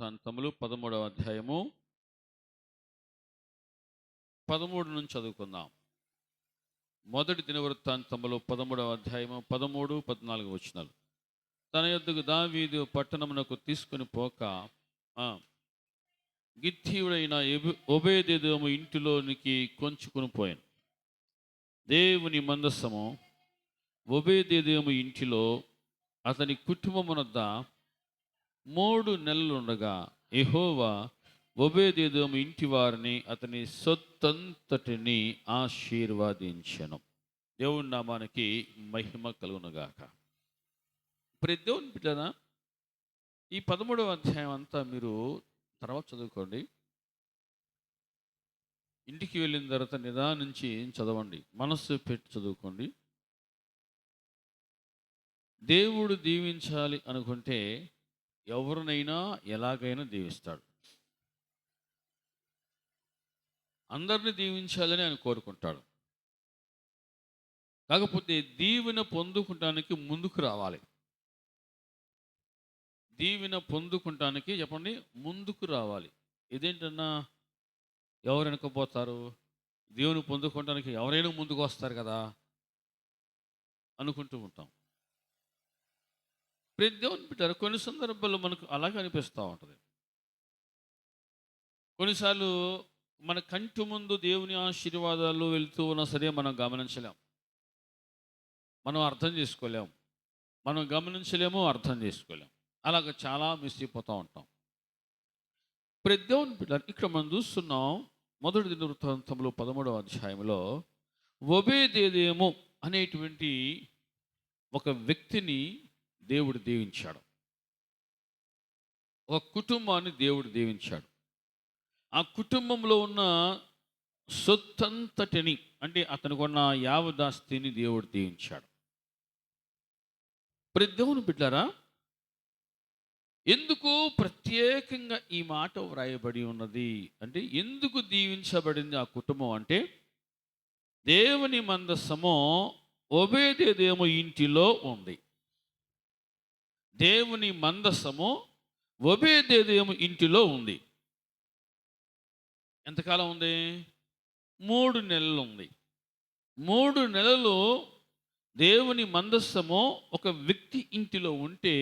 దినవృత్తాంతములు 13వ అధ్యాయము 13 నుంచి చదువుకుందాం. మొదటి దినవృత్తాంతములు 13వ అధ్యాయము 13, 14 వచనాలు. తన యొద్దకు దావీదు పట్టణమునకు తీసుకుని పోక గిత్తీయుడైన ఒబేదెదోము ఇంటిలోనికి కొంచుకుని పోయాను. దేవుని మందస్సము ఒబేదెదోము ఇంటిలో అతని కుటుంబమునొద్ద 3 నెలలు ఉండగా యెహోవా ఒబేదెదోము ఇంటి వారిని అతని సొత్తంతటిని ఆశీర్వదించెను. దేవుని నామానికి మహిమ కలుగునుగాక. ప్రతి దేవుని బిడ్డనా, ఈ 13వ అధ్యాయం అంతా మీరు తర్వాత చదువుకోండి. ఇంటికి వెళ్ళిన తర్వాత నిదానించి చదవండి, మనస్సు పెట్టి చదువుకోండి. దేవుడు దీవించాలి అనుకుంటే ఎవరినైనా ఎలాగైనా దీవిస్తాడు. అందరిని దీవించాలని ఆయన కోరుకుంటాడు. కాకపోతే దీవెన పొందుకుంటానికి ముందుకు రావాలి. దీవెన పొందుకుంటానికి చెప్పండి, ముందుకు రావాలి. ఇదేంటన్నా, ఎవరు వెనకపోతారు? దేవుని పొందుకోవటానికి ఎవరైనా ముందుకు వస్తారు కదా అనుకుంటూ ఉంటాం. ప్రతి దేవుని బిడ్డారు, కొన్ని సందర్భాల్లో మనకు అలాగే అనిపిస్తూ ఉంటుంది. కొన్నిసార్లు మన కంటి ముందు దేవుని ఆశీర్వాదాలు వెళ్తూ ఉన్నా సరే మనం గమనించలేం, మనం అర్థం చేసుకోలేం, మనం గమనించలేము, అర్థం చేసుకోలేం. అలాగ చాలా మిస్ అయిపోతూ ఉంటాం. ప్రతి దేవుని బిడ్డారు, ఇక్కడ మనం చూస్తున్నాం మొదటి దినవృత్తాంతములు 13వ అధ్యాయంలో ఒబేదెదోము అనేటువంటి ఒక వ్యక్తిని దేవుడు దీవించాడు. ఒక కుటుంబాన్ని దేవుడు దీవించాడు. ఆ కుటుంబంలో ఉన్న సొత్తంతటిని, అంటే అతనికి ఉన్న యావదాస్తిని దేవుడు దీవించాడు. ప్రతి దేవుని బిడ్డారా, ఎందుకు ప్రత్యేకంగా ఈ మాట వ్రాయబడి ఉన్నది అంటే, ఎందుకు దీవించబడింది ఆ కుటుంబం అంటే, దేవుని మందస్సము ఒబేదెదోము ఇంటిలో ఉంది. దేవుని మందస్సము ఒబేదెదోము ఇంటిలో ఉంది. ఎంతకాలం ఉంది? 3 నెలలు ఉంది. 3 నెలలు దేవుని మందస్సము ఒక వ్యక్తి ఇంటిలో ఉంటే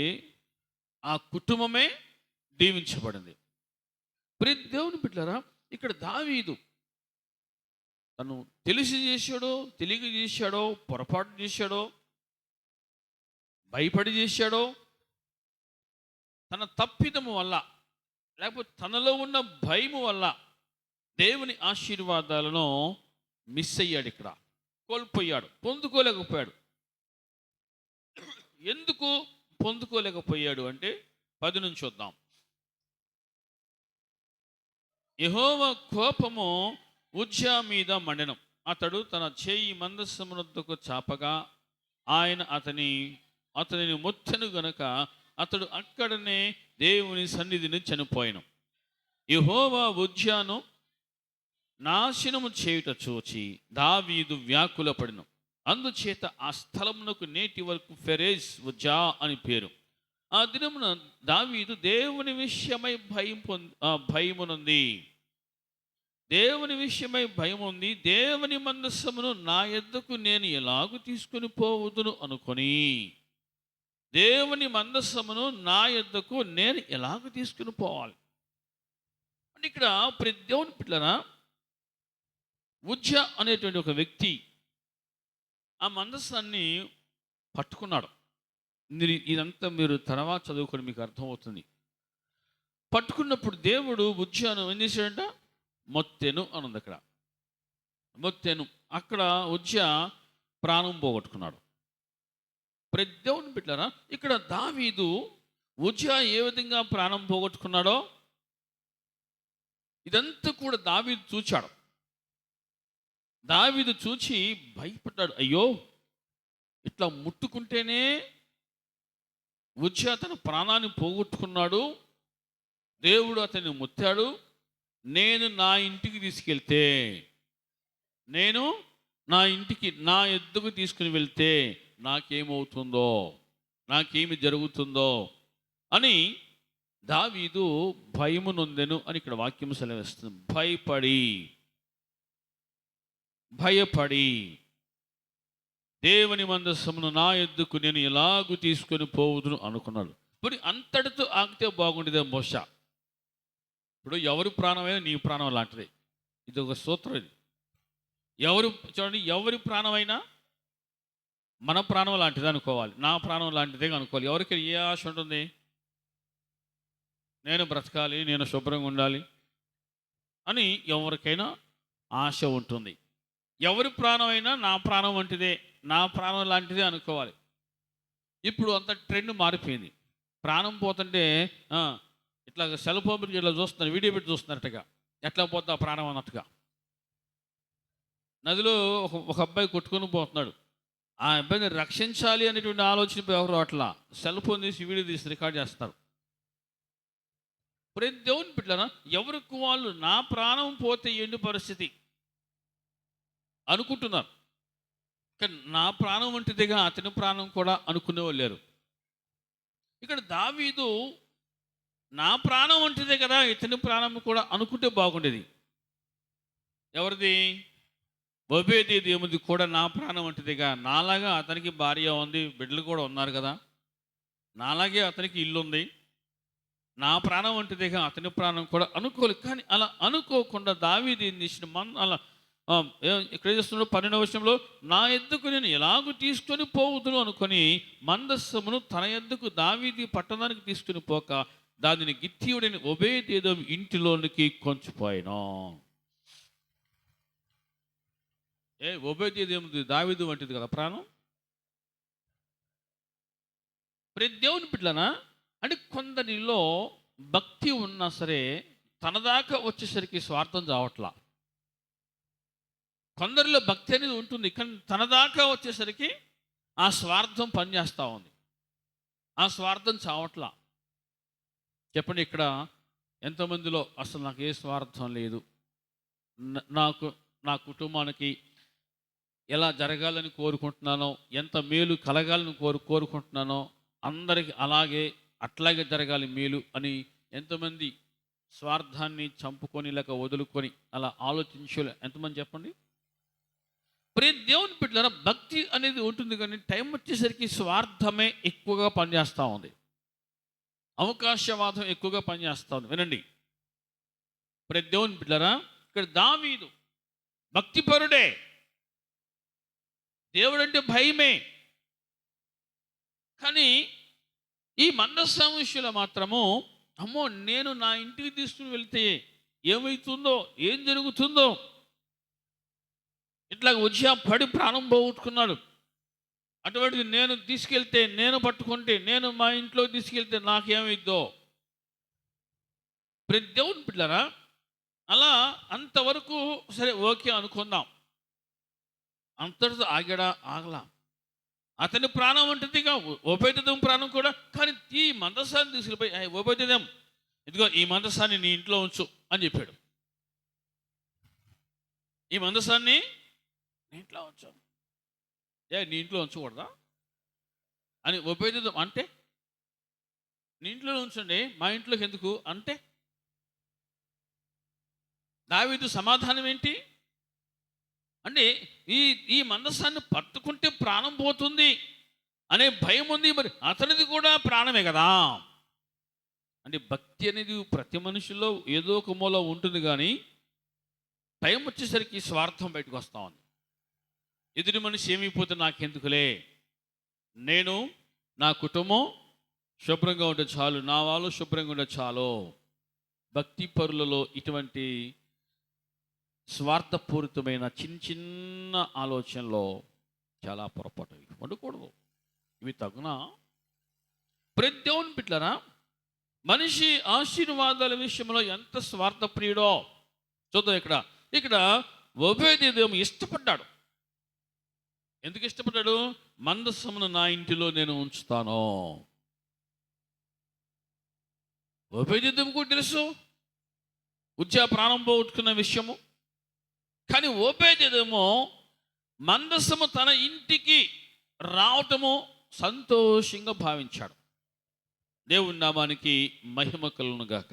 ఆ కుటుంబమే దీవించబడింది. ప్రతి దేవుని బిడ్డలారా, ఇక్కడ దావీదు తను తెలిసి చేశాడో, తెలియక చేశాడో, పొరపాటు చేశాడో, భయపడి చేశాడో, తన తప్పిదము వల్ల లేకపోతే తనలో ఉన్న భయము వల్ల దేవుని ఆశీర్వాదాలను మిస్ అయ్యాడు. ఇక్కడ కోల్పోయాడు, పొందుకోలేకపోయాడు. ఎందుకు పొందుకోలేకపోయాడు అంటే 10 నుంచి చూద్దాం. యెహోవా కోపము ఉజ్జా మీద మండెను. అతడు తన చేయి మందస్సమునొద్దకు చాపగా ఆయన అతనిని మొత్తెను గనుక అతడు అక్కడనే దేవుని సన్నిధిని చనిపోయాను. యెహోవా ఉజ్జాను నాశనము చేయుట చూచి దావీదు వ్యాకులపడెను. అందుచేత ఆ స్థలమునకు నేటి వరకు ఫెరేజ్ ఉజ్జా అని పేరు. ఆ దినమున దావీదు దేవుని విషయమై భయమునుంది. దేవుని విషయమై భయం ఉంది. దేవుని మందస్సమును నా యొద్దకు నేను ఎలాగూ తీసుకొని పోవదును అనుకొని, దేవుని మందస్సమును నా యొద్దకు నేను ఎలాగ తీసుకుని పోవాలి అంటే, ఇక్కడ ప్రతి దేవుని పిల్లరా, ఉజ్జా అనేటువంటి ఒక వ్యక్తి ఆ మందస్సాన్ని పట్టుకున్నాడు. ఇదంతా మీరు తర్వాత చదువుకొని మీకు అర్థమవుతుంది. పట్టుకున్నప్పుడు దేవుడు ఉజ్జాను ఏం చేశాడంట? మొత్తెను అని ఉంది అక్కడ. మొత్తెను, అక్కడ ఉజ్జా ప్రాణం పోగొట్టుకున్నాడు. ప్రతి దేవుని బిడ్డలారా, ఇక్కడ దావీదు ఉజ్జా ఏ విధంగా ప్రాణం పోగొట్టుకున్నాడో ఇదంతా కూడా దావీదు చూచాడు. దావీదు చూచి భయపడ్డాడు. అయ్యో, ఇట్లా ముట్టుకుంటేనే ఉజ్జా తన ప్రాణాన్ని పోగొట్టుకున్నాడు, దేవుడు అతన్ని ముత్తాడు. నేను నా ఇంటికి తీసుకెళ్తే, నేను నా ఎద్దుకు తీసుకుని వెళ్తే నాకేమవుతుందో, నాకేమి జరుగుతుందో అని దావీదు భయము నొందెను అని ఇక్కడ వాక్యం సెలవిస్తుంది. భయపడి దేవుని మందస్సమును నా యొద్దకు నేను ఎలాగూ తీసుకొని పోవుదును అనుకున్నాడు. ఇప్పుడు అంతటితో ఆగితే బాగుండేదే బహుశా. ఇప్పుడు ఎవరి ప్రాణమైనా నీ ప్రాణం లాంటిది. ఇది ఒక సూత్రం. ఇది చూడండి, ఎవరి ప్రాణమైనా మన ప్రాణం లాంటిది అనుకోవాలి, నా ప్రాణం లాంటిదే అనుకోవాలి. ఎవరికి ఏ ఆశ ఉంటుంది? నేను బ్రతకాలి, నేను శుభ్రంగా ఉండాలి అని ఎవరికైనా ఆశ ఉంటుంది. ఎవరి ప్రాణమైనా నా ప్రాణం వంటిదే, నా ప్రాణం లాంటిదే అనుకోవాలి. ఇప్పుడు అంత ట్రెండ్ మారిపోయింది. ప్రాణం పోతుంటే ఇట్లా సెల్ ఫోన్ ఇట్లా చూస్తున్నారు, వీడియో పెట్టి చూస్తున్నారట్టుగా, ఎట్లా పోతా ప్రాణం అన్నట్టుగా. నదిలో ఒక అబ్బాయి కొట్టుకొని పోతున్నాడు. ఆ అబ్బాయిని రక్షించాలి అనేటువంటి ఆలోచన ఎవరు అట్లా సెల్ ఫోన్ తీసి వీడియో తీసి రికార్డ్ చేస్తారు. ప్రతి దేవుని బిడ్డలారా, ఎవరికి వాళ్ళు నా ప్రాణం పోతే ఏంటి పరిస్థితి అనుకుంటున్నారు. కానీ నా ప్రాణం వంటిదిగా అతని ప్రాణం కూడా అనుకునేవాళ్ళు లేరు. ఇక్కడ దావీదు నా ప్రాణం వంటిదే కదా ఇతని ప్రాణం కూడా అనుకుంటే బాగుండేది. ఎవరిది? ఒబేదెదోముది కూడా నా ప్రాణం వంటిదిగా. నాలాగా అతనికి భార్య ఉంది, బిడ్డలు కూడా ఉన్నారు కదా, నాలాగే అతనికి ఇల్లు ఉంది, నా ప్రాణం వంటిదిగా అతని ప్రాణం కూడా అనుకోలేదు. కానీ అలా అనుకోకుండా దావీదు ఏం చేసిన అలా ఇక్కడ చేస్తున్నాడు 12వ వచనంలో, నా ఎద్దుకు నేను ఎలాగూ తీసుకొని పోవుదును అనుకొని మందస్సమును తన ఎద్దుకు దావీదు పట్టణానికి తీసుకుని పోక దానిని గిత్తీయుడైన ఒబేదెదోము ఇంటిలోనికి కొంచిపోయాను. ఒబేదెదోము దావీదు వంటిది కదా ప్రాణం. ప్రతి దేవుని బిడ్డలనా అంటే కొందరిలో భక్తి ఉన్నా సరే తన దాకా వచ్చేసరికి స్వార్థం చావట్లా. కొందరిలో భక్తి అనేది ఉంటుంది, కానీ తన దాకా వచ్చేసరికి ఆ స్వార్థం పనిచేస్తూ ఉంది. ఆ స్వార్థం చావట్లా. చెప్పండి, ఇక్కడ ఎంతమందిలో అసలు నాకు ఏ స్వార్థం లేదు, నా కుటుంబానికి ఎలా జరగాలని కోరుకుంటున్నానో, ఎంత మేలు కలగాలని కోరుకుంటున్నానో అందరికీ అట్లాగే జరగాలి మేలు అని ఎంతమంది స్వార్థాన్ని చంపుకొని లేక వదులుకొని అలా ఆలోచించలే ఎంతమంది చెప్పండి. ప్రతి దేవుని బిడ్డలారా, భక్తి అనేది ఉంటుంది, కానీ టైం వచ్చేసరికి స్వార్థమే ఎక్కువగా పనిచేస్తూ ఉంది, అవకాశవాదం ఎక్కువగా పనిచేస్తూ ఉంది. వినండి ప్రతి దేవుని బిడ్డలారా, ఇక్కడ దావీదు భక్తిపరుడే, దేవుడంటే భయమే. కానీ ఈ మందస్సం విషయంలో మాత్రము అమ్మో నేను నా ఇంటికి తీసుకుని వెళ్తే ఏమవుతుందో, ఏం జరుగుతుందో, ఇట్లా పడి ప్రాణం పోగొట్టుకున్నాడు. అటువంటిది నేను తీసుకెళ్తే, నేను పట్టుకుంటే, నేను మా ఇంట్లో తీసుకెళ్తే నాకేమైద్దో. ప్రతి దేవుని బిడ్డలారా అలా అంతవరకు సరే ఓకే అనుకుందాం. అంతటితో ఆగలా. అతని ప్రాణం అంటదిగా ఒబేదెదోము ప్రాణం కూడా. కానీ ఈ మందసాన్ని తీసుకెళ్ళిపోయి ఒబేదెదోము ఇదిగో ఈ మందసాన్ని నీ ఇంట్లో ఉంచు అని చెప్పాడు. ఈ మందసాన్ని నీ ఇంట్లో ఉంచు. నీ ఇంట్లో ఉంచకూడదా అని ఒబేదెదోము అంటే, నీ ఇంట్లో ఉంచండి, మా ఇంట్లోకి ఎందుకు అంటే దావీదు సమాధానం ఏంటి అంటే, ఈ మందసాన్ని పట్టుకుంటే ప్రాణం పోతుంది అనే భయం ఉంది. మరి అతనిది కూడా ప్రాణమే కదా. అంటే భక్తి అనేది ప్రతి మనిషిలో ఏదో ఒక మూల ఉంటుంది, కానీ టైం వచ్చేసరికి స్వార్థం బయటకు వస్తూ ఉంది. ఎదుటి మనిషి ఏమైపోతే నాకెందుకులే, నేను నా కుటుంబం శుభ్రంగా ఉంటే చాలు, నా వాళ్ళు శుభ్రంగా ఉంటే చాలు. భక్తి పరులలో ఇటువంటి స్వార్థపూరితమైన చిన్న ఆలోచనలో చాలా పొరపాటు ఉండకూడదు. ఇవి తగునా? ప్రతి దేవుని బిడ్డలారా, మనిషి ఆశీర్వాదాల విషయంలో ఎంత స్వార్థప్రియుడో చూద్దాం. ఇక్కడ ఒబేదెదోము ఇష్టపడ్డాడు. ఎందుకు ఇష్టపడ్డాడు? మందస్సమును నా ఇంటిలో నేను ఉంచుతాను. ఒబేదెదోము కూడా తెలుసు ప్రాణం పోగొట్టుకున్న విషయము. కానీ ఒబేదెదోము మందస్సము తన ఇంటికి రావటము సంతోషంగా భావించాడు. దేవుని నామానికి మహిమ కలుగును గాక.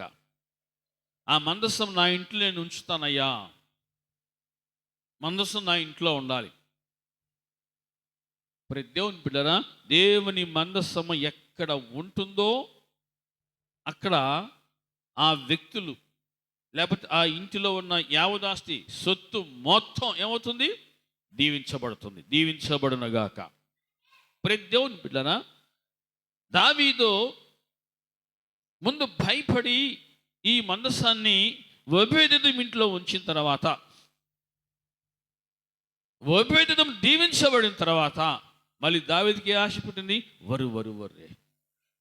ఆ మందసం నా ఇంట్లో నేను ఉంచుతానయ్యా. మందసం నా ఇంట్లో ఉండాలి. ప్రతి దేవుని బిడ్డరా, దేవుని మందసము ఎక్కడ ఉంటుందో అక్కడ ఆ వ్యక్తులు లేకపోతే ఆ ఇంటిలో ఉన్న యావదాస్తి సొత్తు మొత్తం ఏమవుతుంది? దీవించబడుతుంది. దీవించబడునగాక. ప్రతి దేవుని బిడ్డరా, దావీదు ముందు భయపడి ఈ మందసాన్ని ఓబేదెదోము ఇంట్లో ఉంచిన తర్వాత, ఓబేదెదోము దీవించబడిన తర్వాత మళ్ళీ దావీదుకి ఆశ పుట్టింది. వరే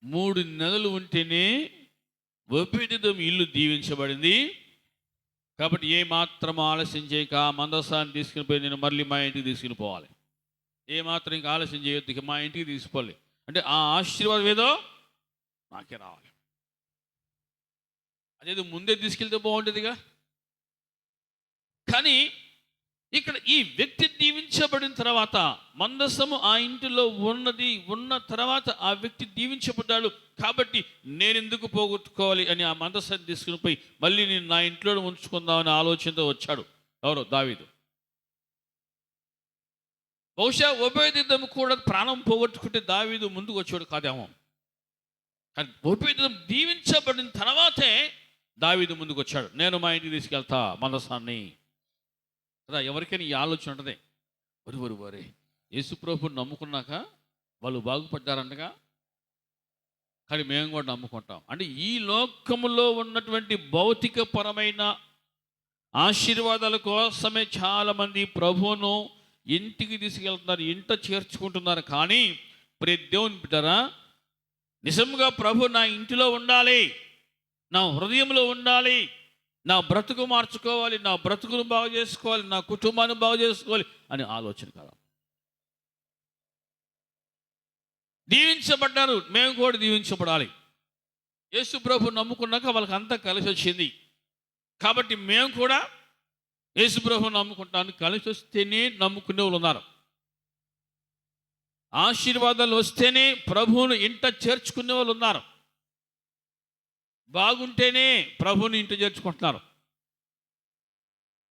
3 నెలలు ఉంటేనే ఓబేదెదోము ఇల్లు దీవించబడింది. కాబట్టి ఏ మాత్రం ఆలస్యం చేయక మందసాన్ని తీసుకుని పోయి నేను మళ్ళీ మా ఇంటికి తీసుకుని పోవాలి. ఏ మాత్రం ఇంకా ఆలస్యం చేయొద్దు, మా ఇంటికి తీసుకోవాలి. అంటే ఆ ఆశీర్వాదం ఏదో నాకే రావాలి. అదేదో ముందే తీసుకెళ్తే బాగుండేదిగా. కానీ ఇక్కడ ఈ వ్యక్తి దీవించబడిన తర్వాత, మందసము ఆ ఇంటిలో ఉన్న తర్వాత ఆ వ్యక్తి దీవించబడ్డాడు. కాబట్టి నేను ఎందుకు పోగొట్టుకోవాలి అని ఆ మందసాన్ని తీసుకుని పోయి మళ్ళీ నేను నా ఇంట్లో ఉంచుకుందామని ఆలోచనతో వచ్చాడు. ఎవరు? దావీదు. బహుశా ఓబేదెదోము కూడా ప్రాణం పోగొట్టుకుంటే దావీదు ముందుకు వచ్చాడు కాదేమో. కానీ ఓబేదెదోము దీవించబడిన తర్వాతే దావీదు ముందుకు వచ్చాడు. నేను మా ఇంటికి తీసుకెళ్తా మందసాన్ని కదా. ఎవరికైనా ఈ ఆలోచన ఉంటుంది. వరే యేసుప్రభుని నమ్ముకున్నాక వాళ్ళు బాగుపడ్డారంటగా, కానీ మేము కూడా నమ్ముకుంటాం. అంటే ఈ లోకములో ఉన్నటువంటి భౌతికపరమైన ఆశీర్వాదాల కోసమే చాలామంది ప్రభువును ఇంటికి తీసుకెళ్తున్నారు, ఇంట చేర్చుకుంటున్నారు. కానీ ప్రతి దేవుని బిడ్డరా, నిజంగా ప్రభు నా ఇంటిలో ఉండాలి, నా హృదయంలో ఉండాలి, నా బ్రతుకు మార్చుకోవాలి, నా బ్రతుకును బాగు చేసుకోవాలి, నా కుటుంబాన్ని బాగు చేసుకోవాలి అని ఆలోచన కదా. దీవించబడ్డారు, మేము కూడా దీవించబడాలి. యేసు ప్రభు నమ్ముకున్నాక వాళ్ళకి అంతా కలిసి వచ్చింది. కాబట్టి మేము కూడా యేసు ప్రభు నమ్ముకుంటాను. కలిసి వస్తేనే నమ్ముకునే వాళ్ళు ఉన్నారు. ఆశీర్వాదాలు వస్తేనే ప్రభువును ఇంట చేర్చుకునే వాళ్ళు ఉన్నారు. బాగుంటేనే ప్రభువుని ఇంట చేర్చుకుంటున్నారు.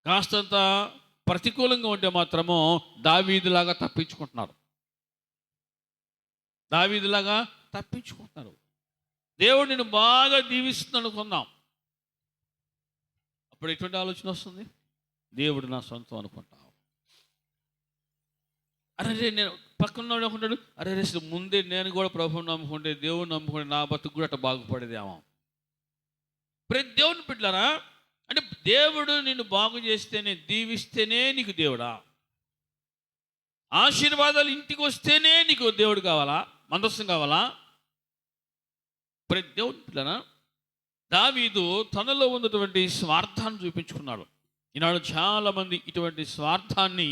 కాస్తంత ప్రతికూలంగా ఉంటే మాత్రమో దావీదులాగా తప్పించుకుంటున్నారు. దేవుడు నిన్ను బాగా దీవిస్తుంది అనుకుందాం. అప్పుడు ఎటువంటి ఆలోచన వస్తుంది? దేవుడు నా సొంతం అనుకుంటావు. అరే నేను పక్కన అనుకుంటాడు, అరే ముందే నేను కూడా ప్రభువుని నమ్ముకుంటే, దేవుడు నమ్ముకుంటే నా బతుకు కూడా అట్లా బాగుపడేదేమో. ప్రతి దేవుని బిడ్డలారా, అంటే దేవుడు నిన్ను బాగు చేస్తేనే, దీవిస్తేనే నీకు దేవుడా? ఆశీర్వాదాలు ఇంటికి వస్తేనే నీకు దేవుడు కావాలా? మందస్సం కావాలా? ప్రతి దేవుని బిడ్డలారా, దావీదు తనలో ఉన్నటువంటి స్వార్థాన్ని చూపించుకున్నాడు. ఈనాడు చాలామంది ఇటువంటి స్వార్థాన్ని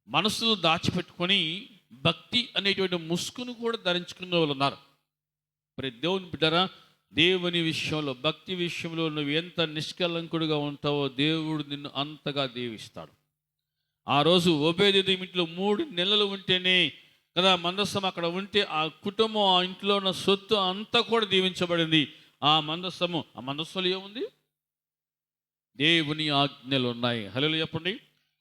మనసులో దాచిపెట్టుకొని భక్తి అనేటువంటి ముసుగును కూడా ధరించుకున్న వాళ్ళు ఉన్నారు. ప్రతి దేవుని బిడ్డరా, దేవుని విషయంలో, భక్తి విషయంలో నువ్వు ఎంత నిష్కలంకుడుగా ఉంటావో దేవుడు నిన్ను అంతగా దీవిస్తాడు. ఆ రోజు ఓబేదెదోము ఇంట్లో 3 నెలలు ఉంటేనే కదా మందసం అక్కడ ఉంటే ఆ కుటుంబం, ఆ ఇంట్లో ఉన్న సొత్తు అంతా కూడా దీవించబడింది. ఆ మందసంలో ఏముంది? దేవుని ఆజ్ఞలు ఉన్నాయి. హల్లెలూయా చెప్పండి.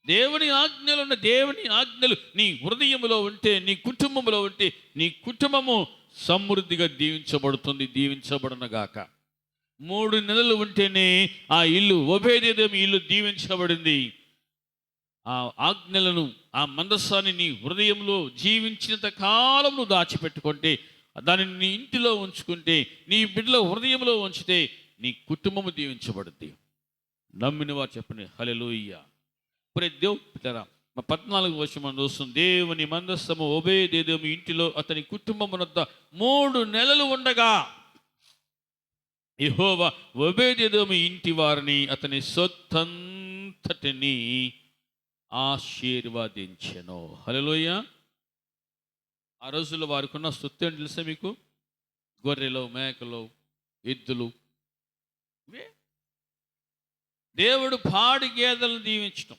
దేవుని ఆజ్ఞలు ఉన్న దేవుని ఆజ్ఞలు నీ హృదయంలో ఉంటే, నీ కుటుంబంలో ఉంటే, నీ కుటుంబము సమృద్ధిగా దీవించబడుతుంది. దీవించబడునగాక. 3 నెలలు ఉంటేనే ఆ ఇల్లు, ఓబేదెదోము ఇల్లు దీవించబడింది. ఆ ఆజ్ఞలను, ఆ మందసాన్ని నీ హృదయంలో జీవించినంత కాలం నువ్వు దాచిపెట్టుకుంటే, దానిని నీ ఇంటిలో ఉంచుకుంటే, నీ బిడ్డల హృదయంలో ఉంచితే నీ కుటుంబము దీవించబడుద్ది. నమ్మిన వారు చెప్పండి హల్లెలూయా. ప్రతి దేవుడా, 14వ వచనం మనం చూస్తుంది. దేవుని మందసము ఓబేదెదోము ఇంటిలో అతని కుటుంబమునొద్ద 3 నెలలు ఉండగా యెహోవా ఓబేదెదోము ఇంటి వారిని, అతని సొత్తంతటిని ఆశీర్వదించెను. హల్లెలూయా. ఆ రోజుల్లో వారికి ఉన్న సొత్తు ఏంటి తెలుసా మీకు? గొర్రెలు, మేకలు, ఎద్దులు. దేవుడు పాడి గేదెలను దీవించడం,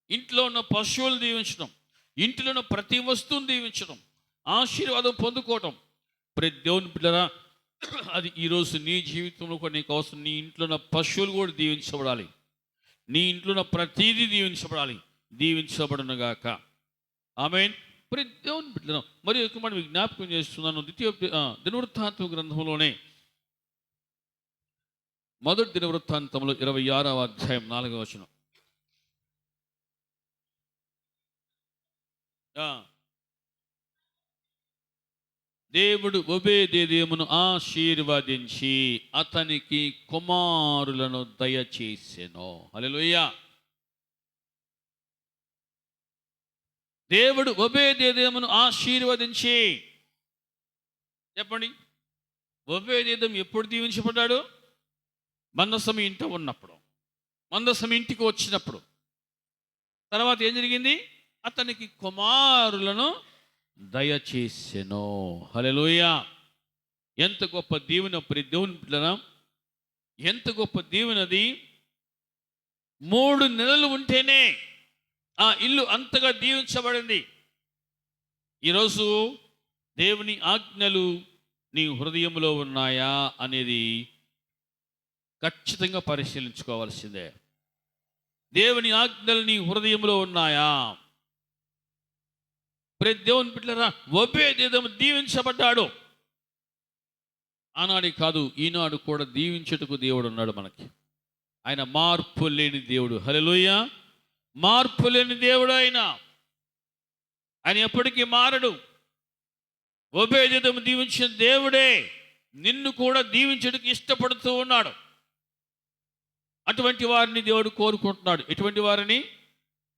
ఇంట్లో ఉన్న పశువులు దీవించడం, ఇంట్లో ఉన్న ప్రతి వస్తువును దీవించడం, ఆశీర్వాదం పొందుకోవటం. ప్రతి దేవుని బిడ్డరా, అది ఈరోజు నీ జీవితంలో కూడా నీకు అవసరం. నీ ఇంట్లో ఉన్న పశువులు కూడా దీవించబడాలి. నీ ఇంట్లో ఉన్న ప్రతీదీ దీవించబడాలి. దీవించబడునుగాక. ఆమేన్. మరి దేవుని బిడ్డలం మరి ఒక మాట మీకు జ్ఞాపకం చేస్తున్నాను. దినవృత్తాంతం గ్రంథంలోనే మొదటి దినవృత్తాంతంలో 26వ అధ్యాయం 4వ వచనం. దేవుడు ఒబేదెదోమును ఆశీర్వదించి అతనికి కుమారులను దయచేసెను. హల్లెలూయా. దేవుడు ఒబేదెదోమును ఆశీర్వదించి, చెప్పండి, ఒబేదెదోము ఎప్పుడు దీవించబడ్డాడు? మందసం ఇంట ఉన్నప్పుడు, మందసం ఇంటికి వచ్చినప్పుడు. తర్వాత ఏం జరిగింది? అతనికి కుమారులను దయచేసెను. హల్లెలూయా. ఎంత గొప్ప దీవెన ప్రియ దేవుని బిడ్డలారా, ఎంత గొప్ప దీవెనది. 3 నెలలు ఉంటేనే ఆ ఇల్లు అంతగా దీవించబడింది. ఈరోజు దేవుని ఆజ్ఞలు నీ హృదయంలో ఉన్నాయా అనేది ఖచ్చితంగా పరిశీలించుకోవాల్సిందే. దేవుని ఆజ్ఞలు నీ హృదయంలో ఉన్నాయా? ప్రతి దేవుని బిడ్డలారా, ఒబేదెదోము దీవించబడ్డాడు. ఆనాడే కాదు, ఈనాడు కూడా దీవించుటకు దేవుడు ఉన్నాడు మనకి. ఆయన మార్పు లేని దేవుడు. హల్లెలూయా. మార్పు లేని దేవుడు ఆయన ఎప్పటికీ మారడు. ఒబేదెదోము దీవించిన దేవుడే నిన్ను కూడా దీవించుటకు ఇష్టపడుతూ ఉన్నాడు. అటువంటి వారిని దేవుడు కోరుకుంటున్నాడు. ఎటువంటి వారిని?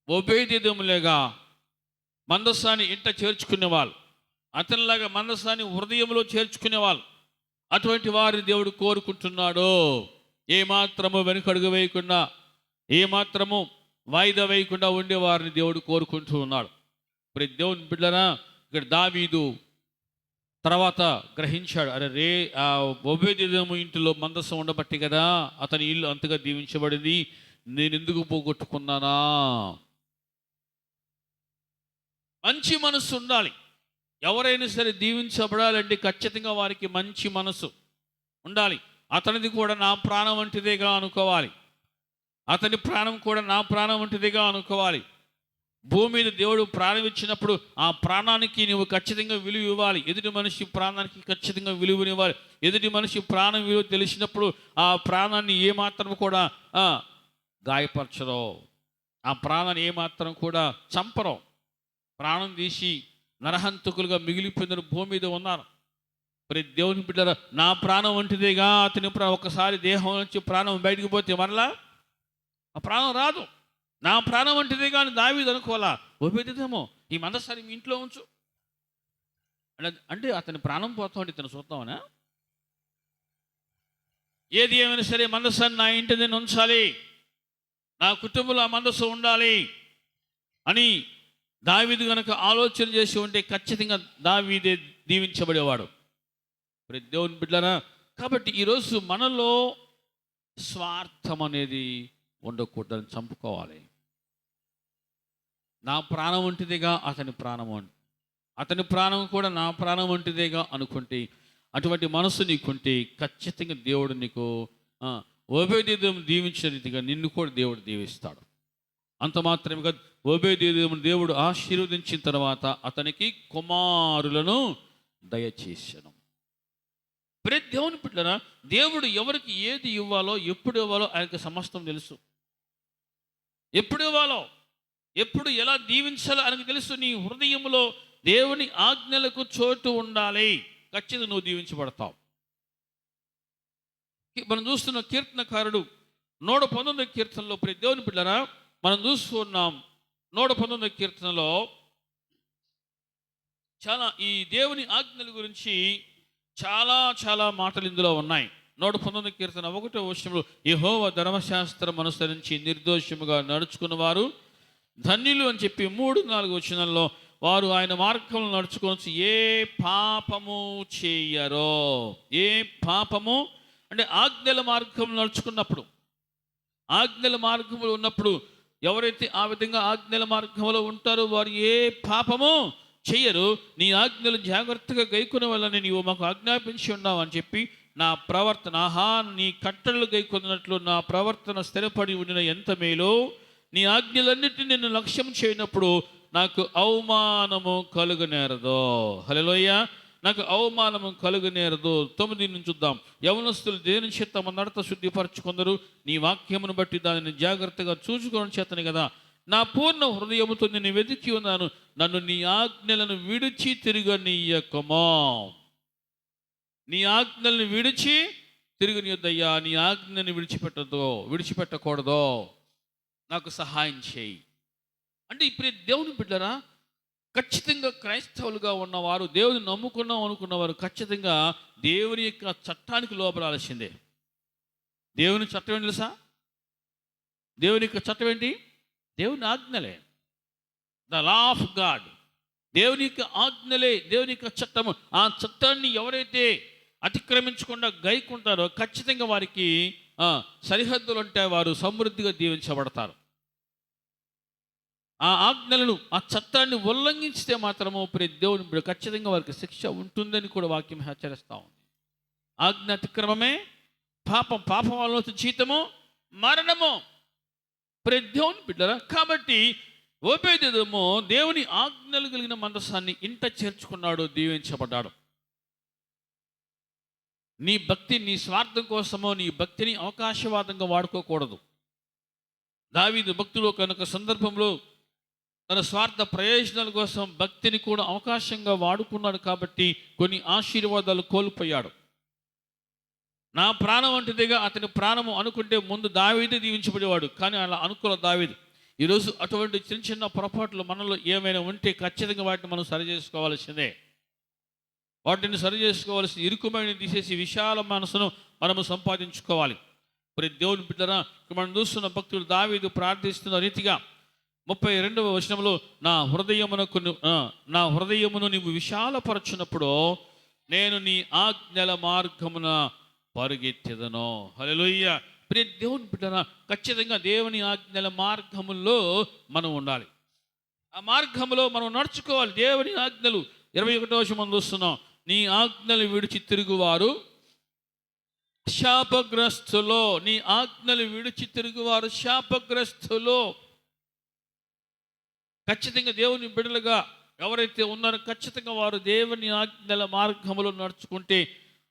ఒబేదెదోములాగా మందసాన్ని ఇంట చేర్చుకునే వాళ్ళు, అతనిలాగా మందసాన్ని హృదయంలో చేర్చుకునే వాళ్ళు, అటువంటి వారిని దేవుడు కోరుకుంటున్నాడు. ఏమాత్రము వెనుకడుగు వేయకుండా, ఏమాత్రము వాయిదా వేయకుండా ఉండేవారిని దేవుడు కోరుకుంటూ ఉన్నాడు. ప్రతి దేవుని బిడ్డనా, ఇక్కడ దావీదు తర్వాత గ్రహించాడు, అరే ఒబేదెదోము ఇంటిలో మందసం ఉండబట్టి కదా అతని ఇల్లు అంతగా దీవించబడింది, నేను ఎందుకు పోగొట్టుకున్నానా? మంచి మనసు ఉండాలి. ఎవరైనా సరే దీవించబడాలంటే ఖచ్చితంగా వారికి మంచి మనసు ఉండాలి. అతనిది కూడా నా ప్రాణం వంటిదేగా అనుకోవాలి. అతని ప్రాణం కూడా నా ప్రాణం వంటిదిగా అనుకోవాలి. భూమి మీద దేవుడు ప్రాణం ఇచ్చినప్పుడు ఆ ప్రాణానికి నువ్వు ఖచ్చితంగా విలువ ఇవ్వాలి. ఎదుటి మనిషి ప్రాణానికి ఖచ్చితంగా విలువనివ్వాలి. ఎదుటి మనిషి ప్రాణం విలువ తెలిసినప్పుడు ఆ ప్రాణాన్ని ఏమాత్రం కూడా గాయపరచరో, ఆ ప్రాణాన్ని ఏమాత్రం కూడా చంపరో. ప్రాణం తీసి నరహంతకులుగా మిగిలిపోయిన భూమి మీద ఉన్నారు. ప్రతి దేవుని బిడ్డల నా ప్రాణం వంటిదేగా అతని ఒకసారి దేహం నుంచి ప్రాణం బయటకు పోతే మరలా ఆ ప్రాణం రాదు. నా ప్రాణం వంటిదే కానీ దావీదు అనుకోవాలా, ఒబేదెదోము ఈ మందసాన్ని మీ ఇంట్లో ఉంచు అంటే అతని ప్రాణం పోతా ఉంటే ఇతను చూద్దామనా? ఏది ఏమైనా సరే మందసాన్ని నా ఇంటి నేను ఉంచాలి, నా కుటుంబంలో ఆ మందసం ఉండాలి అని దావీదు కనుక ఆలోచన చేసి ఉంటే ఖచ్చితంగా దావీదే దీవించబడేవాడు. ప్రతి దేవుని బిడ్డలారా, కాబట్టి ఈరోజు మనలో స్వార్థం అనేది ఉండకూడదని చంపుకోవాలి. నా ప్రాణం వంటిదిగా అతని ప్రాణం అతని ప్రాణం కూడా నా ప్రాణం వంటిదేగా అనుకుంటే, అటువంటి మనసు నీకుంటే ఖచ్చితంగా దేవుడు నీకు ఒబేదెదోము దీవించిన రీతిగా నిన్ను కూడా దేవుడు దీవిస్తాడు. అంత మాత్రమే కాదు, ఒబేదెదోము దేవుడు ఆశీర్వదించిన తర్వాత అతనికి కుమారులను దయచేసెను. ప్రతి దేవుని బిడ్డలారా, దేవుడు ఎవరికి ఏది ఇవ్వాలో ఎప్పుడు ఇవ్వాలో ఆయనకు సమస్తం తెలుసు. ఎప్పుడు ఇవ్వాలో, ఎప్పుడు ఎలా దీవించాలో ఆయనకు తెలుసు. నీ హృదయంలో దేవుని ఆజ్ఞలకు చోటు ఉండాలి, ఖచ్చితంగా నువ్వు దీవించబడతావు. మనం చూస్తున్న కీర్తనకారుడు 119 కీర్తనలో, ప్రతి దేవుని బిడ్డలారా మనం చూస్తున్నాం 119 కీర్తనలో చాలా ఈ దేవుని ఆజ్ఞల గురించి చాలా మాటలు ఇందులో ఉన్నాయి. 119 కీర్తన 1వ వచనంలో, యెహోవా ధర్మశాస్త్రం అనుసరించి నిర్దోషముగా నడుచుకున్న వారు ధన్యులు అని చెప్పి 3-4 వచనాల్లో వారు ఆయన మార్గంలో నడుచుకొని ఏ పాపము చేయరో. ఏ పాపము అంటే ఆజ్ఞల మార్గంలో నడుచుకున్నప్పుడు, ఆజ్ఞల మార్గంలో ఉన్నప్పుడు ఎవరైతే ఆ విధంగా ఆజ్ఞల మార్గంలో ఉంటారో వారు ఏ పాపము చెయ్యరు. నీ ఆజ్ఞలు జాగ్రత్తగా గైకొనే వల్ల నీవు మాకు ఆజ్ఞాపించి ఉన్నావు అని చెప్పి నా ప్రవర్తన, ఆహా నీ కట్టడలు గైకొన్నట్లు నా ప్రవర్తన స్థిరపడి ఉండిన ఎంత మేలో, నీ ఆజ్ఞలన్నిటిని నేను లక్ష్యం చేయనప్పుడు నాకు అవమానము కలుగనేరదు. హల్లెలూయా. నాకు అవమానము కలుగనేరదు. 9 నుంచి చూద్దాం. యవనస్తులు దేని చేత తమ నడత శుద్ధిపరచుకొందరు, నీ వాక్యమును బట్టి దానిని జాగ్రత్తగా చూసుకోవడం చేతని కదా. నా పూర్ణ హృదయముతో నేను వెతికి ఉన్నాను, నన్ను నీ ఆజ్ఞలను విడిచి తిరగనీయకమో. నీ ఆజ్ఞలను విడిచి తిరగనీయొద్దయ్యా. నీ ఆజ్ఞని విడిచిపెట్టకూడదు. నాకు సహాయం చేయి. అంటే ఇప్పుడు దేవుని బిడ్డరా, ఖచ్చితంగా క్రైస్తవులుగా ఉన్నవారు, దేవుని నమ్ముకున్నాం అనుకున్నవారు ఖచ్చితంగా దేవుని యొక్క చట్టానికి లోబడాల్సిందే. దేవుని చట్టం ఏంటి తెలుసా? దేవుని యొక్క చట్టం ఏంటి? దేవుని ఆజ్ఞలే. The law of God. దేవుని యొక్క ఆజ్ఞలే దేవుని యొక్క చట్టము. ఆ చట్టాన్ని ఎవరైతే అతిక్రమించకుండా గైకుంటారో ఖచ్చితంగా వారికి సరిహద్దులు ఉంటాయి, వారు సమృద్ధిగా దీవించబడతారు. ఆ ఆజ్ఞలను, ఆ చట్టాన్ని ఉల్లంఘించితే మాత్రము దేవుని ఖచ్చితంగా వారికి శిక్ష ఉంటుందని కూడా వాక్యం హెచ్చరిస్తూ ఉంది. ఆజ్ఞ అతిక్రమమే పాపం, పాపం వల్ల జీతము మరణము. దేవుని బిడ్డరా, కాబట్టి ఓబేదెదోము దేవుని ఆజ్ఞలు కలిగిన మందసాన్ని ఇంట చేర్చుకున్నాడు, దీవించబడ్డాడు. నీ భక్తి నీ స్వార్థం కోసమో నీ భక్తిని అవకాశవాదంగా వాడుకోకూడదు. దావీదు భక్తులు కనుక సందర్భంలో తన స్వార్థ ప్రయోజనాల కోసం భక్తిని కూడా అవకాశంగా వాడుకున్నాడు కాబట్టి కొన్ని ఆశీర్వాదాలు కోల్పోయాడు. నా ప్రాణం వంటిదిగా అతని ప్రాణము అనుకుంటే ముందు దావీదే దీవించబడేవాడు, కానీ అలా అనుకున్న దావీదు. ఈరోజు అటువంటి చిన్న చిన్న పొరపాట్లు మనలో ఏమైనా ఉంటే ఖచ్చితంగా వాటిని మనం సరి చేసుకోవాల్సిందే. వాటిని సరి చేసుకోవాల్సి, ఇరుకుమైన తీసేసి విశాల మనసును మనము సంపాదించుకోవాలి. మరి దేవుని బిడ్డరా, మనం చూస్తున్న భక్తుడు దావీదు ప్రార్థిస్తున్న రీతిగా 32వ వచనంలో నా హృదయమును నీవు విశాలపరచునప్పుడు నేను నీ ఆజ్ఞల మార్గమున పరుగెత్తెదను. హల్లెలూయా. ప్రియ దేవుని బిడ్డరా, ఖచ్చితంగా దేవుని ఆజ్ఞల మార్గములో మనం ఉండాలి. ఆ మార్గములో మనం నడుచుకోవాలి. దేవుని ఆజ్ఞలు 21వ వచనం చూస్తున్నాం. నీ ఆజ్ఞలు విడిచి తిరుగువారు శాపగ్రస్తులో. నీ ఆజ్ఞలు విడిచి తిరుగువారు శాపగ్రస్తులో. ఖచ్చితంగా దేవుని బిడ్డలుగా ఎవరైతే ఉన్నారో ఖచ్చితంగా వారు దేవుని ఆజ్ఞల మార్గములో నడుచుకుంటే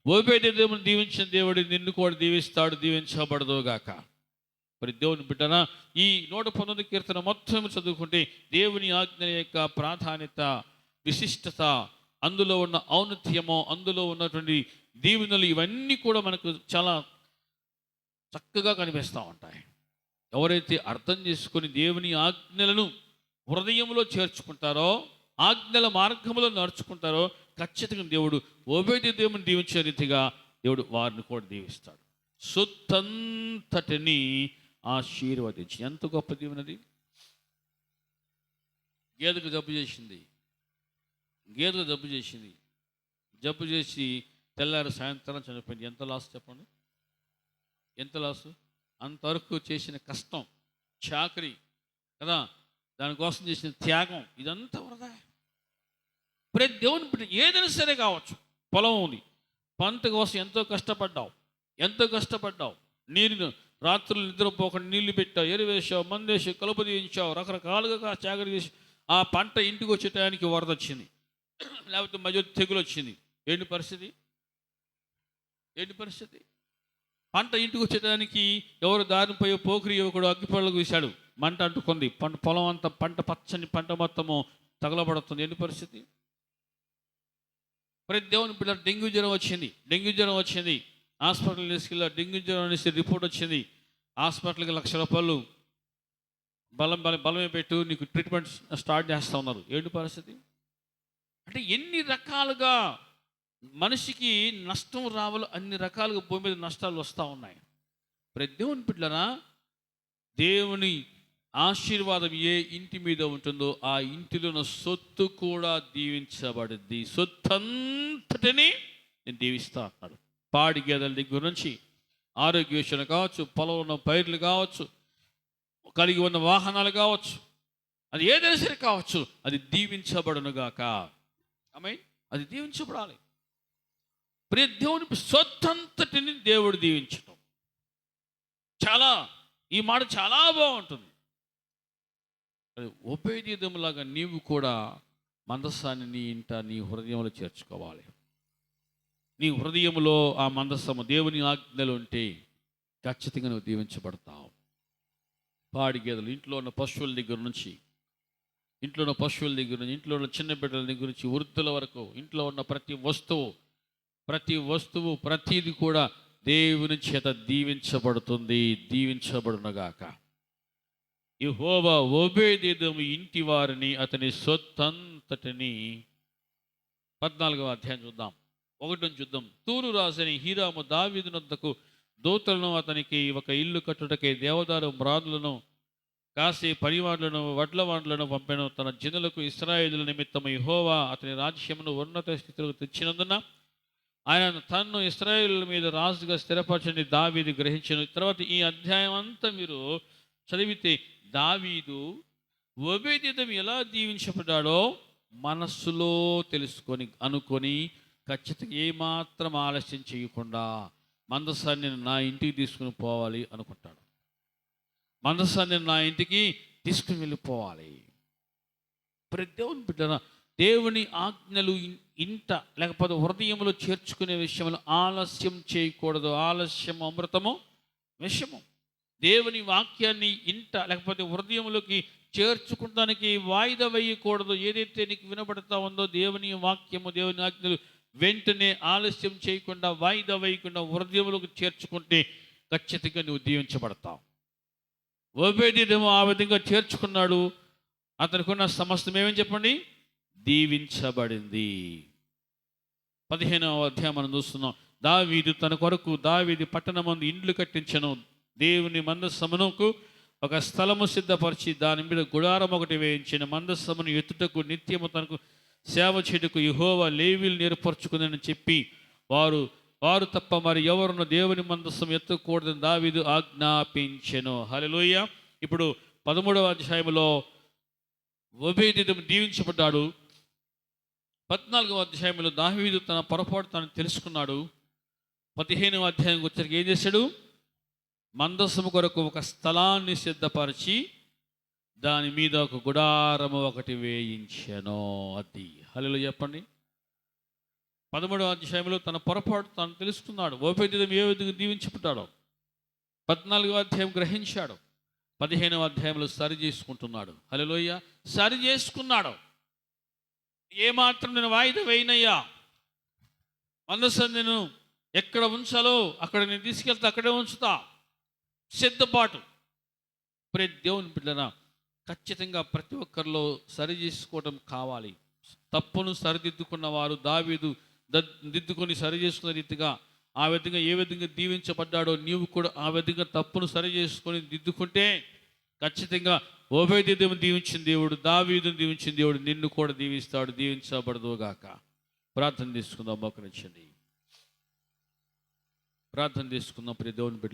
ఓబేదెదోమును దీవించిన దేవుడు నిన్ను కూడా దీవిస్తాడు, దీవించబడదుగాక. మరి దేవుని బిడ్డనా, ఈ 119 కీర్తన మొత్తం చదువుకుంటే దేవుని ఆజ్ఞల యొక్క ప్రాధాన్యత, విశిష్టత, అందులో ఉన్న ఔన్నత్యము, అందులో ఉన్నటువంటి దీవెనలు ఇవన్నీ కూడా మనకు చాలా చక్కగా కనిపిస్తూ ఉంటాయి. ఎవరైతే అర్థం చేసుకొని దేవుని ఆజ్ఞలను హృదయంలో చేర్చుకుంటారో, ఆజ్ఞల మార్గంలో నడుచుకుంటారో ఖచ్చితంగా దేవుడు ఓబేదెదోమును దీవించే రీతిగా దేవుడు వారిని కూడా దీవిస్తాడు. సొత్తంతటిని ఆశీర్వదించి. ఎంత గొప్ప దీవెనది. గేదెకు జబ్బు చేసింది, జబ్బు చేసి తెల్లారి సాయంత్రం చనిపోయింది. ఎంత లాస్ చెప్పండి, ఎంత లాసు. అంతవరకు చేసిన కష్టం, చాకరీ కదా, దానికోసం చేసిన త్యాగం, ఇదంతా వృధా. ప్రతి దేవుని బిడ్డ ఏదైనా సరే కావచ్చు, పొలం ఉంది, పంట కోసం ఎంతో కష్టపడ్డావు, నీరు రాత్రులు నిద్రపోకుండా నీళ్లు పెట్టావు, ఎరువేసావు, మందేసావు, కలుపు తీయించావు, రకరకాలుగా చాకరీ చేసి ఆ పంట ఇంటికి వచ్చే టయానికి వరద వచ్చింది, లేకపోతే మధ్య తెగులు వచ్చింది. ఏంటి పరిస్థితి? పంట ఇంటికి వచ్చేటానికి ఎవరు దారిపై పోకిరి యువకుడు అగ్గిపొలకు వేశాడు, మంట అంటుకుంది, పొలం అంతా పచ్చని పంట మొత్తము తగలబడుతుంది. ఏంటి పరిస్థితి? ప్రతి దేవుని బిడ్డ డెంగ్యూ జ్వరం వచ్చింది, హాస్పిటల్ తీసుకెళ్ళి డెంగ్యూ జ్వరం అనేసి రిపోర్ట్ వచ్చింది. హాస్పిటల్కి ₹1,00,000 బలమే పెట్టు, నీకు ట్రీట్మెంట్ స్టార్ట్ చేస్తూ ఉన్నారు. ఏంటి పరిస్థితి? అంటే ఎన్ని రకాలుగా మనిషికి నష్టం రావాలో అన్ని రకాలుగా భూమి మీద నష్టాలు వస్తూ ఉన్నాయి. ప్రతి దేవుని బిడ్డలనా, దేవుని ఆశీర్వాదం ఏ ఇంటి మీద ఉంటుందో ఆ ఇంటిలో ఉన్న సొత్తు కూడా దీవించబడింది. సొత్తంతటిని నేను దీవిస్తా అన్నాడు. పాడి గేదెల దగ్గర నుంచి ఆరోగ్య విషయాలు కావచ్చు, పొలం ఉన్న పైర్లు కావచ్చు, కలిగి ఉన్న వాహనాలు కావచ్చు, అది ఏదైనా సరే కావచ్చు, అది దీవించబడునుగాక. ఆమేన్. అది దీవించబడాలి. ప్రియ దేవుని సొత్తంతటిని దేవుడు దీవించటం చాలా, ఈ మాట చాలా బాగుంటుంది. అది ఉపేదీదములాగా నీవు కూడా మందస్సాన్ని నీ ఇంట నీ హృదయంలో చేర్చుకోవాలి. నీ హృదయంలో ఆ మందస్సము దేవుని ఆజ్ఞలు ఉంటే ఖచ్చితంగా నువ్వు దీవించబడతావు. పాడి గేదెలు, ఇంట్లో ఉన్న పశువుల దగ్గర నుంచి ఇంట్లో ఉన్న చిన్న బిడ్డల దగ్గర నుంచి వృద్ధుల వరకు ఇంట్లో ఉన్న ప్రతి వస్తువు ప్రతిది కూడా దేవుని చేత దీవించబడుతుంది. దీవించబడునగాక. యెహోవా ఓబేదెదోము ఇంటి వారిని అతని సొత్తంతటిని. 14వ అధ్యాయం చూద్దాం. 1 చూద్దాం. తూరు రాజని హీరాము దావీదు నొద్దకు దూతలను అతనికి ఒక ఇల్లు కట్టుటకై దేవదారు మ్రాదులను కాసే పనివాళ్లను వడ్లవాండ్లను పంపెను. తన జనులకు ఇశ్రాయేలుల నిమిత్తము యెహోవా అతని రాజ్యమును ఉన్నత స్థితిలోకి తెచ్చినందున ఆయన తన్ను ఇశ్రాయేలుల మీద రాజుగా స్థిరపరచని దావీదు గ్రహించను. తర్వాత ఈ అధ్యాయం అంతా మీరు చదివితే దావీదు ఓబేదెదోము ఎలా దీవించబడ్డాడో మనస్సులో అనుకొని ఖచ్చితంగా ఏమాత్రం ఆలస్యం చేయకుండా మందసాన్ని నా ఇంటికి తీసుకుని పోవాలి అనుకుంటాడు. మందసాన్ని నా ఇంటికి తీసుకుని వెళ్ళిపోవాలి. దేవుని బిడ్డలారా, దేవుని ఆజ్ఞలు ఇంట లేకపోతే హృదయంలో చేర్చుకునే విషయంలో ఆలస్యం చేయకూడదు. ఆలస్యం అమృతము విషము. దేవుని వాక్యాన్ని ఇంట లేకపోతే హృదయంలోకి చేర్చుకుంటానికి వాయిదా వేయకూడదు. ఏదైతే నీకు వినబడతా ఉందో దేవుని వాక్యము, దేవుని ఆజ్ఞలు వెంటనే ఆలస్యం చేయకుండా వాయిదా వేయకుండా హృదయంలోకి చేర్చుకుంటే ఖచ్చితంగా నువ్వు దీవించబడతావు. ఓబేదెదోము ఆ విధంగా చేర్చుకున్నాడు. అతనికి ఉన్న సమస్తం ఏమని చెప్పండి? దీవించబడింది. 15వ అధ్యాయం మనం చూస్తున్నాం. దావీదు తన కొరకు దావీదు పట్టణమందు ఇండ్లు కట్టించెను. దేవుని మందస్సమునకు ఒక స్థలము సిద్ధపరిచి దాని మీద గుడారం ఒకటి వేయించిన. మందస్సమును ఎత్తుటకు నిత్యము తనకు సేవ చేయుటకు యెహోవా లేవీయులను ఏర్పరచుకుందని చెప్పి వారు తప్ప మరి ఎవరున్న దేవుని మందస్సం ఎత్తకూడదని దావీదు ఆజ్ఞాపించెను. హల్లెలూయా. ఇప్పుడు 13వ అధ్యాయంలో ఓబేదెదోము దీవించబడ్డాడు. 14వ అధ్యాయంలో దావీదు తన పొరపాటు తాను తెలుసుకున్నాడు. 15వ అధ్యాయం వచ్చరికి ఏం చేశాడు? మందస్సము కొరకు ఒక స్థలాన్ని సిద్ధపరిచి దాని మీద ఒక గుడారము ఒకటి వేయించెను. అది హల్లెలూయా చెప్పండి. 13వ అధ్యాయంలో తన పొరపాటు తాను తెలుసుకున్నాడు. ఓబేదెదోము ఏ విధంగా దీవించబడ్డాడో 14వ అధ్యాయం గ్రహించాడు. 15వ అధ్యాయంలో సరి చేసుకుంటున్నాడు. హల్లెలూయా. సరి చేసుకున్నాడు. ఏమాత్రం నేను వాయిదా వేయనయ్యా, మందసం నేను ఎక్కడ ఉంచాలో అక్కడ నేను తీసుకెళ్తా, అక్కడే ఉంచుతా. సిద్ధపాటు. దేవుని బిడ్డలారా, ఖచ్చితంగా ప్రతి ఒక్కరిలో సరి చేసుకోవడం కావాలి. తప్పును సరిదిద్దుకున్న వారు దావీదు దిద్దుకొని సరి చేసుకున్న రీతిగా ఆ విధంగా ఏ విధంగా దీవించబడ్డాడో నీవు కూడా ఆ విధంగా తప్పును సరి చేసుకొని దిద్దుకుంటే ఖచ్చితంగా ఓబేదెదోము దీవించిన దేవుడు, దావీదును దీవించిన దేవుడు నిన్ను కూడా దీవిస్తాడు. దీవించబడదుగాక. ప్రార్థన తీసుకుందాం. మోకరించండి. ప్రార్థన తీసుకుందాం. ప్రియ దేవుని బిడ్డలారా.